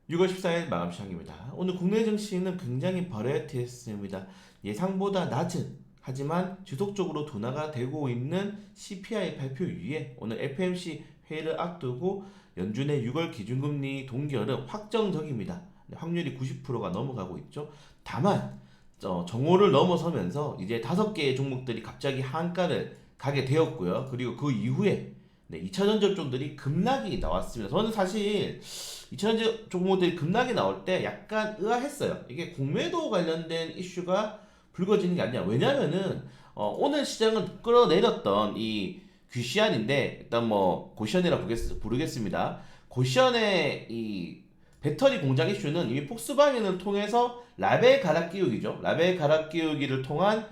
6월 14일 마감 시장입니다. 오늘 국내 증시는 굉장히 버라이어티했습니다. 예상보다 낮은 하지만 지속적으로 둔화가 되고 있는 CPI 발표 이후에 오늘 FMC 회의를 앞두고 연준의 6월 기준금리 동결은 확정적입니다. 확률이 90%가 넘어가고 있죠. 다만 정오를 넘어서면서 이제 5개의 종목들이 갑자기 하한가를 가게 되었고요. 그리고 그 이후에 2차전 접종들이 급락이 나왔습니다. 저는 사실 2차전 종목들이 급락이 나올 때 약간 의아했어요. 이게 공매도 관련된 이슈가 불거지는 게 아니냐. 왜냐면은 오늘 시장은 끌어내렸던 이 귀시안인데 일단 뭐 고시안이라 부르겠습니다. 고시안의 이 배터리 공장 이슈는 이미 폭스바겐을 통해서 라벨 갈아 끼우기죠. 라벨 갈아 끼우기를 통한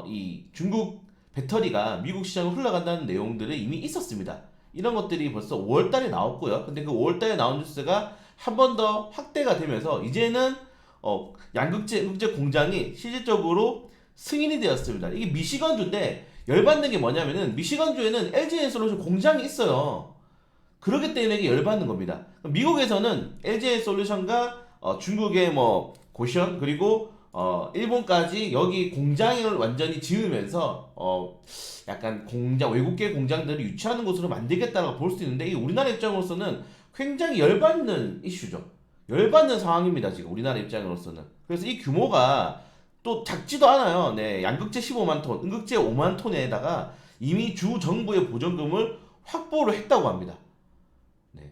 이 중국 배터리가 미국 시장으로 흘러간다는 내용들이 이미 있었습니다. 이런 것들이 벌써 5월달에 나왔고요. 근데 그 5월달에 나온 뉴스가 한 번 더 확대가 되면서 이제는 양극재 음극재 공장이 실질적으로 승인이 되었습니다. 이게 미시건주인데 열받는 게 뭐냐면은 미시건주에는 LG엔솔루션 공장이 있어요. 그렇기 때문에 이게 열받는 겁니다. 미국에서는 LG엔솔루션과 중국의 뭐 고시원 그리고 일본까지 여기 공장을 완전히 지으면서 약간 공장 외국계 공장들을 유치하는 곳으로 만들겠다라고 볼 수 있는데 이 우리나라 입장으로서는 굉장히 열받는 이슈죠. 열받는 상황입니다 지금 우리나라 입장으로서는. 그래서 이 규모가 또 작지도 않아요. 네, 양극재 15만 톤, 음극재 5만 톤에다가 이미 주 정부의 보전금을 확보를 했다고 합니다. 네.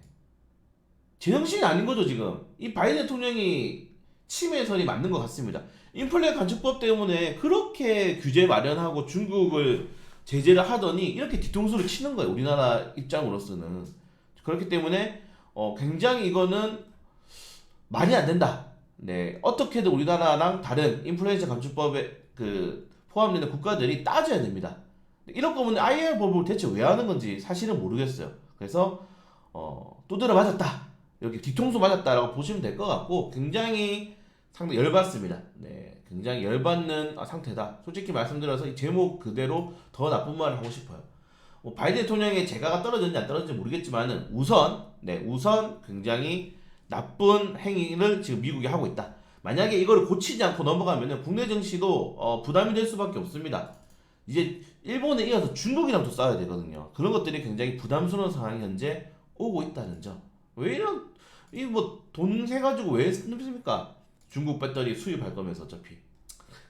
제정신이 아닌 거죠 지금. 이 바이든 대통령이 침해설이 맞는 것 같습니다. 인플레 간축법 때문에 그렇게 규제 마련하고 중국을 제재를 하더니 이렇게 뒤통수를 치는 거예요. 우리나라 입장으로서는. 그렇기 때문에 굉장히 이거는 말이 안 된다. 네, 어떻게든 우리나라랑 다른 인플레이션 감축법에 포함되는 국가들이 따져야 됩니다. 이런 거면 IR 법을 대체 왜 하는 건지 사실은 모르겠어요. 그래서 두드려 맞았다. 이렇게 뒤통수 맞았다라고 보시면 될 것 같고 굉장히 상당히 열받습니다. 네, 굉장히 열받는 상태다. 솔직히 말씀드려서 이 제목 그대로 더 나쁜 말을 하고 싶어요. 뭐 바이든 대통령의 재가가 떨어졌는지 안 떨어졌는지 모르겠지만은 우선 굉장히 나쁜 행위를 지금 미국이 하고 있다. 만약에 이걸 고치지 않고 넘어가면은 국내 증시도 부담이 될 수밖에 없습니다. 이제 일본에 이어서 중국이랑 또 싸워야 되거든요. 그런 것들이 굉장히 부담스러운 상황이 현재 오고 있다는 점. 왜 이런 이 뭐 돈 세 가지고 왜 씁니까? 중국 배터리 수입할 거면서 어차피.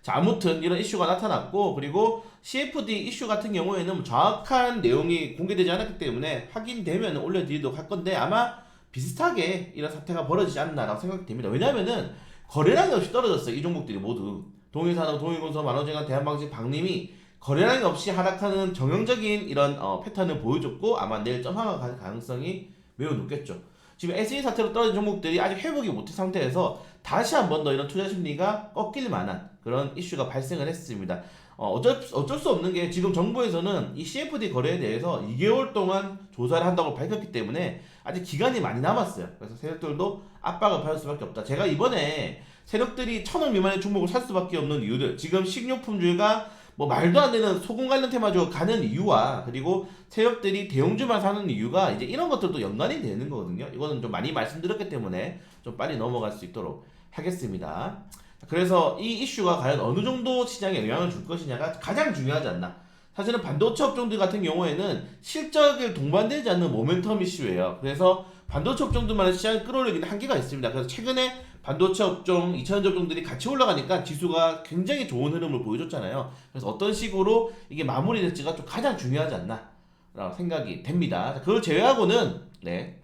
자, 아무튼 이런 이슈가 나타났고 그리고 CFD 이슈 같은 경우에는 정확한 내용이 공개되지 않았기 때문에 확인되면 올려드리도록 할 건데 아마 비슷하게 이런 사태가 벌어지지 않나라고 생각이 됩니다. 왜냐면은 거래량이 없이 떨어졌어요. 이 종목들이 모두. 동일산업, 동일건설, 만원재간, 대한방식, 박림이 거래량이 없이 하락하는 정형적인 이런 패턴을 보여줬고 아마 내일 점화가 갈 가능성이 매우 높겠죠. 지금 SE 사태로 떨어진 종목들이 아직 회복이 못한 상태에서 다시 한 번 더 이런 투자 심리가 꺾일 만한 그런 이슈가 발생을 했습니다. 어쩔 수 없는 게 지금 정부에서는 이 CFD 거래에 대해서 2개월 동안 조사를 한다고 밝혔기 때문에 아직 기간이 많이 남았어요. 그래서 세력들도 압박을 받을 수밖에 없다. 제가 이번에 세력들이 1,000원 미만의 종목을 살 수밖에 없는 이유들 지금 식료품주가 뭐 말도 안 되는 소금 관련 테마주가 가는 이유와 그리고 세력들이 대형주만 사는 이유가 이제 이런 것들도 연관이 되는 거거든요. 이거는 좀 많이 말씀드렸기 때문에 좀 빨리 넘어갈 수 있도록 하겠습니다. 그래서 이 이슈가 과연 어느 정도 시장에 영향을 줄 것이냐가 가장 중요하지 않나. 사실은 반도체 업종들 같은 경우에는 실적을 동반되지 않는 모멘텀 이슈예요. 그래서 반도체 업종들만의 시장을 끌어올리기는 한계가 있습니다. 그래서 최근에 반도체 업종, 2차전지 업종들이 같이 올라가니까 지수가 굉장히 좋은 흐름을 보여줬잖아요. 그래서 어떤 식으로 이게 마무리될지가 좀 가장 중요하지 않나 라고 생각이 됩니다. 그걸 제외하고는 네,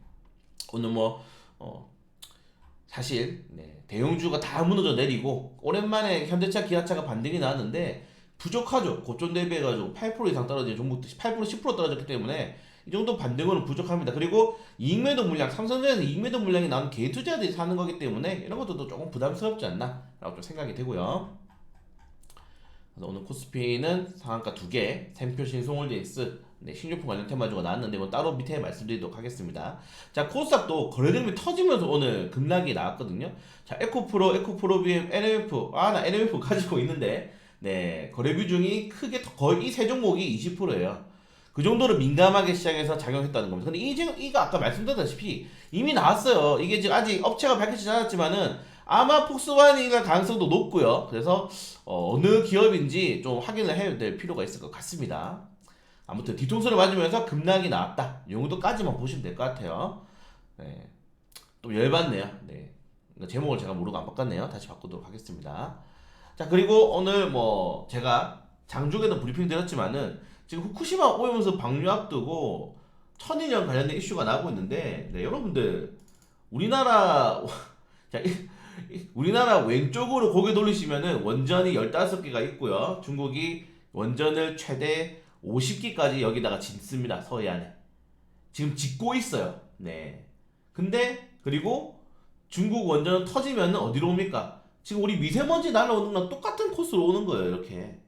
오늘 뭐 사실 대형주가 다 무너져 내리고 오랜만에 현대차, 기아차가 반등이 나왔는데 부족하죠. 고점 대비해가지고 8% 이상 떨어진 종목도 8% 10% 떨어졌기 때문에 이 정도 반등은 부족합니다. 그리고 이익매도 물량, 삼성전자에서 이익매도 물량이 나온 개인 투자들이 사는 거기 때문에 이런 것도 조금 부담스럽지 않나라고 좀 생각이 되고요. 그래서 오늘 코스피는 상한가 2개, 샘표 신송홀딩스, 식료품 관련 테마주가 나왔는데 뭐 따로 밑에 말씀드리도록 하겠습니다. 자, 코스닥도 거래량이 터지면서 오늘 급락이 나왔거든요. 자, 에코프로, LMF, 나 LMF 가지고 있는데 거래 비중이 크게 거의 이 세 종목이 20%예요. 그 정도로 민감하게 시장에서 작용했다는 겁니다. 근데 이거 아까 말씀드렸다시피 이미 나왔어요. 이게 지금 아직 업체가 밝혀지지 않았지만은 아마 폭스바겐일 가능성도 높고요. 그래서 어느 기업인지 좀 확인을 해야 될 필요가 있을 것 같습니다. 아무튼 뒤통수를 맞으면서 급락이 나왔다. 이 정도까지만 보시면 될 것 같아요. 네. 또 열받네요. 네. 제목을 제가 모르고 안 바꿨네요. 다시 바꾸도록 하겠습니다. 자, 그리고 오늘 뭐 제가 장중에도 브리핑 드렸지만은 지금 후쿠시마 오염수 방류 앞두고 천일염 관련된 이슈가 나오고 있는데, 네, 여러분들 우리나라 자, 우리나라 왼쪽으로 고개 돌리시면은 원전이 15개가 있고요. 중국이 원전을 최대 50기까지 여기다가 짓습니다. 서해안에. 지금 짓고 있어요. 네. 근데 그리고 중국 원전은 터지면 어디로 옵니까? 지금 우리 미세먼지 날라오는 거랑 똑같은 코스로 오는 거예요. 이렇게.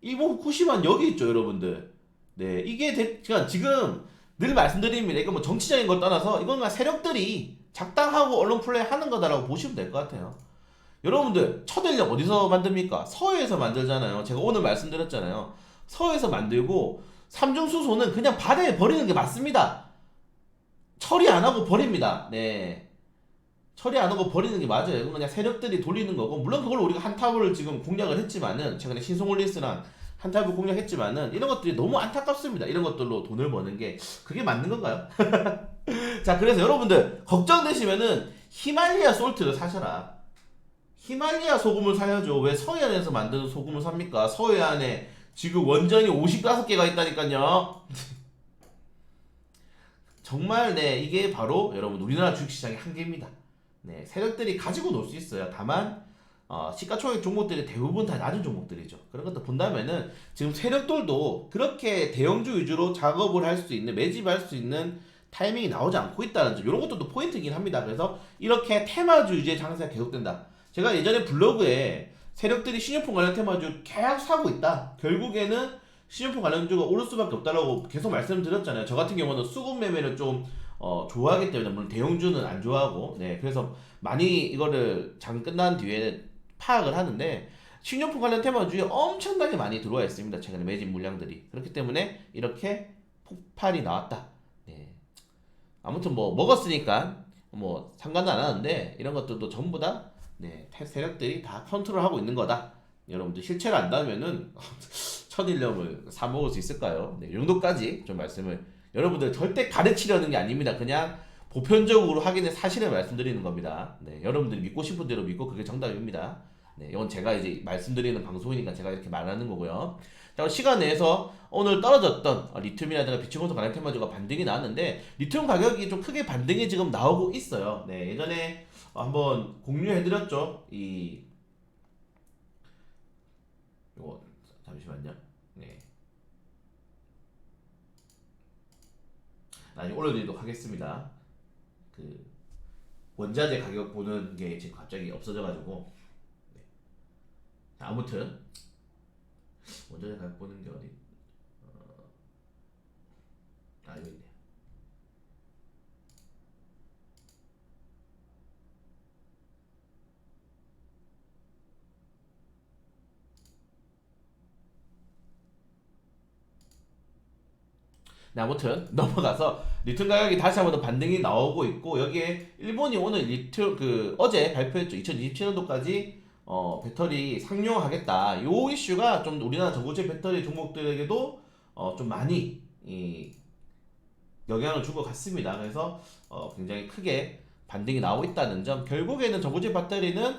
일본 후쿠시마는 여기 있죠, 여러분들. 네, 이게 그러니까 지금 늘 말씀드립니다. 이거 뭐 정치적인 걸 떠나서 이건 그냥 세력들이 작당하고 언론 플레이 하는 거다라고 보시면 될 것 같아요. 여러분들 천연력 어디서 만듭니까? 서해에서 만들잖아요. 제가 오늘 말씀드렸잖아요. 서해에서 만들고 삼중수소는 그냥 바다에 버리는 게 맞습니다. 처리 안 하고 버립니다. 네. 처리 안 하고 버리는 게 맞아요. 이건 그냥 세력들이 돌리는 거고, 물론 그걸 우리가 한탑을 지금 공략을 했지만은, 최근에 신송올리스랑 한탑을 공략했지만은, 이런 것들이 너무 안타깝습니다. 이런 것들로 돈을 버는 게 그게 맞는 건가요? 자, 그래서 여러분들 걱정되시면은 히말리아 솔트를 사셔라. 히말리아 소금을 사야죠. 왜 서해안에서 만드는 소금을 삽니까? 서해안에 지금 원전이 55개가 있다니까요. 정말 네, 이게 바로 여러분 우리나라 주식시장의 한계입니다. 네, 세력들이 가지고 놀 수 있어요. 다만 시가총액 종목들이 대부분 다 낮은 종목들이죠. 그런 것도 본다면은 지금 세력들도 그렇게 대형주 위주로 작업을 할 수 있는, 매집할 수 있는 타이밍이 나오지 않고 있다는 점, 이런 것도 포인트이긴 합니다. 그래서 이렇게 테마주 위주의 장세가 계속된다. 제가 예전에 블로그에 세력들이 신용품 관련 테마주 계속 사고 있다. 결국에는 신용품 관련주가 오를 수밖에 없다라고 계속 말씀드렸잖아요. 저 같은 경우는 수급 매매를 좀 좋아하기 때문에, 물론 대형주는 안 좋아하고, 네, 그래서 많이 이거를 장 끝난 뒤에 파악을 하는데, 신용품 관련 테마주에 엄청나게 많이 들어와 있습니다. 최근에 매집 물량들이. 그렇기 때문에 이렇게 폭발이 나왔다. 네. 아무튼 뭐 먹었으니까 뭐 상관은 안 하는데, 이런 것들도 전부 다 네, 세력들이 다 컨트롤하고 있는 거다. 여러분들 실체를 안다면은 천일염을 사 먹을 수 있을까요? 네, 이 정도까지 좀 말씀을, 여러분들 절대 가르치려는 게 아닙니다. 그냥 보편적으로 확인해 사실을 말씀드리는 겁니다. 네, 여러분들이 믿고 싶은 대로 믿고 그게 정답입니다. 네, 이건 제가 이제 말씀드리는 방송이니까 제가 이렇게 말하는 거고요. 자, 시간 내에서 오늘 떨어졌던 리튬이라든가 비치금속 관련 테마주가 반등이 나왔는데, 리튬 가격이 좀 크게 반등이 지금 나오고 있어요. 네, 예전에 한번 공유해드렸죠. 이거 잠시만요. 네, 나중에 올려드리도록 하겠습니다. 그 원자재 가격 보는 게 지금 갑자기 없어져가지고. 네. 아무튼 원자재 가격 보는 게 어디? 여기 있네요. 네, 아무튼 넘어가서 리튬 가격이 다시 한번 더 반등이 나오고 있고, 여기에 일본이 오늘 리튬 어제 발표했죠. 2027년도까지 배터리 상용하겠다. 요 이슈가 좀 우리나라 전고체 배터리 종목들에게도 좀 많이 영향을 준 것 같습니다. 그래서 굉장히 크게 반등이 나오고 있다는 점, 결국에는 전고체 배터리는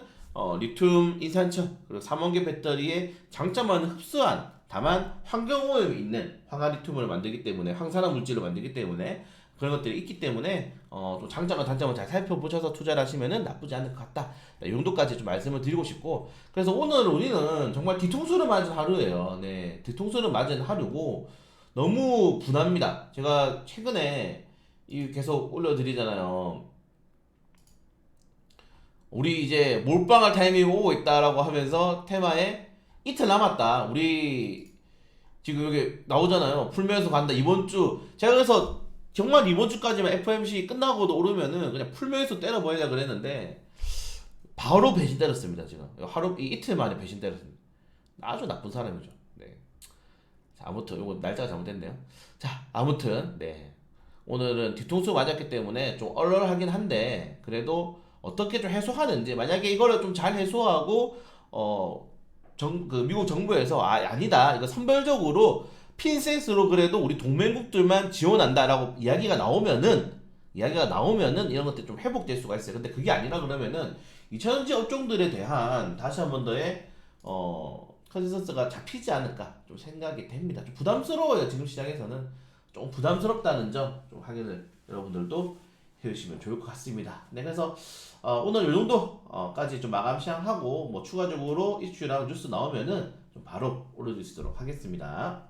리튬 이산철 그리고 삼원계 배터리의 장점만 흡수한, 다만 환경오염이 있는 황화리튬을 만들기 때문에, 황산화 물질을 만들기 때문에, 그런 것들이 있기 때문에 좀 장점과 단점을 잘 살펴보셔서 투자를 하시면은 나쁘지 않을 것 같다. 이 정도까지 좀 말씀을 드리고 싶고, 그래서 오늘 우리는 정말 뒤통수를 맞은 하루예요. 네, 뒤통수를 맞은 하루고 너무 분합니다. 제가 최근에 계속 올려드리잖아요. 우리 이제 몰빵할 타이밍이 오고 있다라고 하면서 테마에 이틀 남았다. 우리 지금 여기 나오잖아요. 풀면서 간다. 이번 주 제가 그래서 정말 이번 주까지만 FMC 끝나고도 오르면은 그냥 풀면서 때려버리자 그랬는데, 바로 배신 때렸습니다. 지금 하루 이틀 만에 배신 때렸습니다. 아주 나쁜 사람이죠. 네. 자, 아무튼 이거 날짜가 잘못됐네요. 자, 아무튼 네. 오늘은 뒤통수 맞았기 때문에 좀 얼얼하긴 한데 그래도 어떻게 좀 해소하는지 만약에 이거를 좀 잘 해소하고 그 미국 정부에서 아니다 이거 선별적으로 핀셋으로 그래도 우리 동맹국들만 지원한다라고 이야기가 나오면은 이런 것들 좀 회복될 수가 있어요. 근데 그게 아니라 그러면은 이 천연지 업종들에 대한 다시 한 번 더의 컨센서스가 잡히지 않을까 좀 생각이 됩니다. 좀 부담스러워요. 지금 시장에서는 좀 부담스럽다는 점 좀 확인을 여러분들도 해주시면 좋을 것 같습니다. 네, 그래서 오늘 이 정도까지 좀 마감 시향하고 뭐 추가적으로 이슈랑 뉴스 나오면은 좀 바로 올려줄 수 있도록 하겠습니다.